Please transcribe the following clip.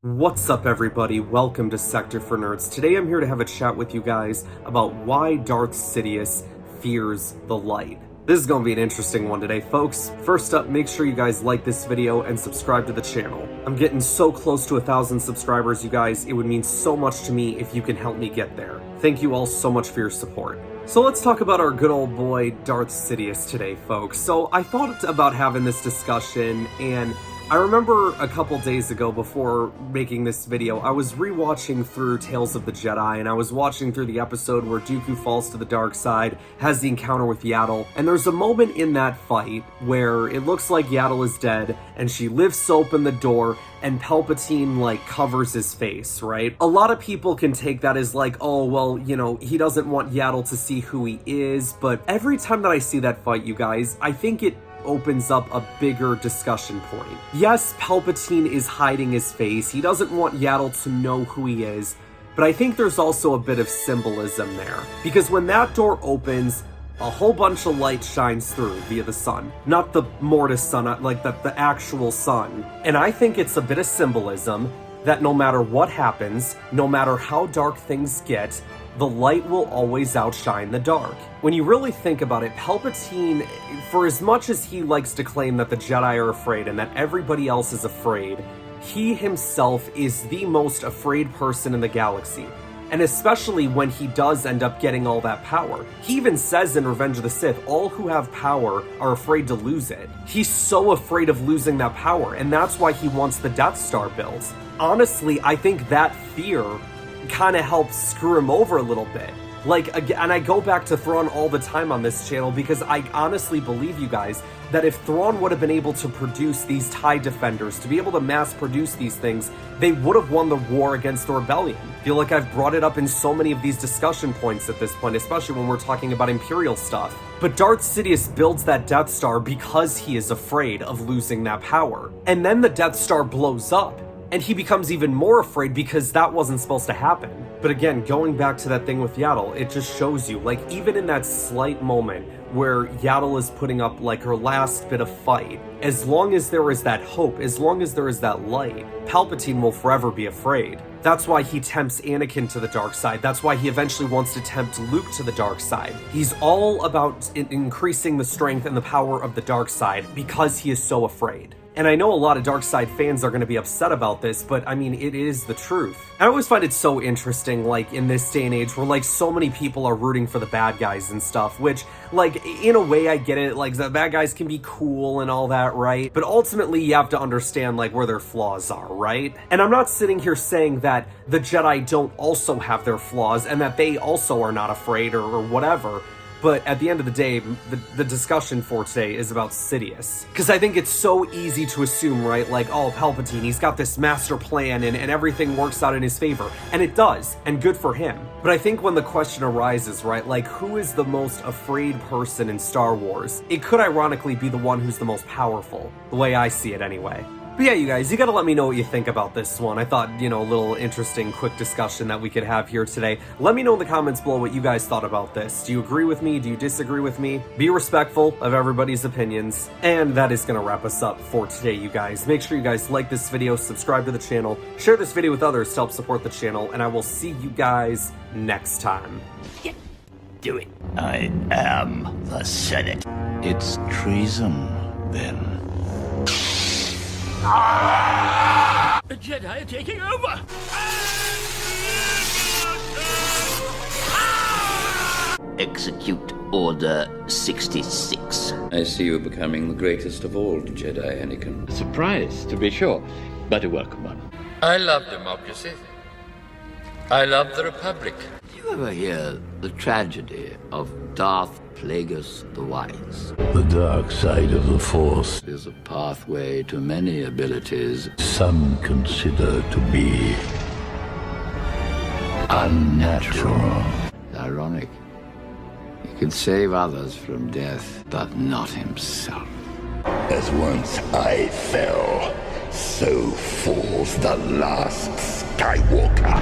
What's up, everybody? Welcome to Sector for Nerds. Today I'm here to have a chat with you guys about why Darth Sidious fears the light. This is going to be an interesting one today, folks. First up, make sure you guys like this video and subscribe to the channel. I'm getting so close to 1,000 subscribers, you guys. It would mean so much to me if you can help me get there. Thank you all so much for your support. So let's talk about our good old boy, Darth Sidious, today, folks. So I thought about having this discussion, and I remember a couple days ago before making this video, I was rewatching through Tales of the Jedi, and I was watching through the episode where Dooku falls to the dark side, has the encounter with Yaddle, and there's a moment in that fight where it looks like Yaddle is dead, and she lifts open the door, and Palpatine, like, covers his face, right? A lot of people can take that as like, oh, well, you know, he doesn't want Yaddle to see who he is, but every time that I see that fight, you guys, I think it opens up a bigger discussion point. Yes, Palpatine is hiding his face. He doesn't want Yaddle to know who he is, but I think there's also a bit of symbolism there. Because when that door opens, a whole bunch of light shines through via the sun. Not the Mortis sun, like the actual sun. And I think it's a bit of symbolism that no matter what happens, no matter how dark things get, the light will always outshine the dark. When you really think about it, Palpatine, for as much as he likes to claim that the Jedi are afraid and that everybody else is afraid, he himself is the most afraid person in the galaxy. And especially when he does end up getting all that power. He even says in Revenge of the Sith, all who have power are afraid to lose it. He's so afraid of losing that power, and that's why he wants the Death Star built. Honestly, I think that fear kind of helps screw him over a little bit. Like, again, and I go back to Thrawn all the time on this channel because I honestly believe, you guys, that if Thrawn would have been able to produce these TIE Defenders, to be able to mass produce these things, they would have won the war against the rebellion. I feel like I've brought it up in so many of these discussion points at this point, especially when we're talking about Imperial stuff. But Darth Sidious builds that Death Star because he is afraid of losing that power. And then the Death Star blows up, and he becomes even more afraid because that wasn't supposed to happen. But again, going back to that thing with Yaddle, it just shows you, like, even in that slight moment where Yaddle is putting up, like, her last bit of fight, as long as there is that hope, as long as there is that light, Palpatine will forever be afraid. That's why he tempts Anakin to the dark side. That's why he eventually wants to tempt Luke to the dark side. He's all about increasing the strength and the power of the dark side because he is so afraid. And I know a lot of dark side fans are going to be upset about this, but I mean, it is the truth. I always find it so interesting, like, in this day and age where, like, so many people are rooting for the bad guys and stuff, which, like, in a way I get it, like, the bad guys can be cool and all that, right? But ultimately you have to understand, like, where their flaws are, right? And I'm not sitting here saying that the Jedi don't also have their flaws and that they also are not afraid or whatever. But at the end of the day, the discussion for today is about Sidious. Because I think it's so easy to assume, right, like, oh, Palpatine, he's got this master plan and everything works out in his favor. And it does, and good for him. But I think when the question arises, right, like, who is the most afraid person in Star Wars? It could ironically be the one who's the most powerful, the way I see it anyway. But yeah, you guys, you gotta let me know what you think about this one. I thought, you know, a little interesting, quick discussion that we could have here today. Let me know in the comments below what you guys thought about this. Do you agree with me? Do you disagree with me? Be respectful of everybody's opinions. And that is gonna wrap us up for today, you guys. Make sure you guys like this video, subscribe to the channel, share this video with others to help support the channel, and I will see you guys next time. Yeah, do it. I am the Senate. It's treason, then. The Jedi are taking over! Execute Order 66. I see you becoming the greatest of all Jedi, Anakin. A surprise, to be sure, but a welcome one. I love democracy. I love the Republic. Did you ever hear the tragedy of Darth Plagueis the Wise? The dark side of the Force, Is a pathway to many abilities. some consider to be unnatural. Ironic. He can save others from death, but not himself. As once I fell, so falls the last Skywalker.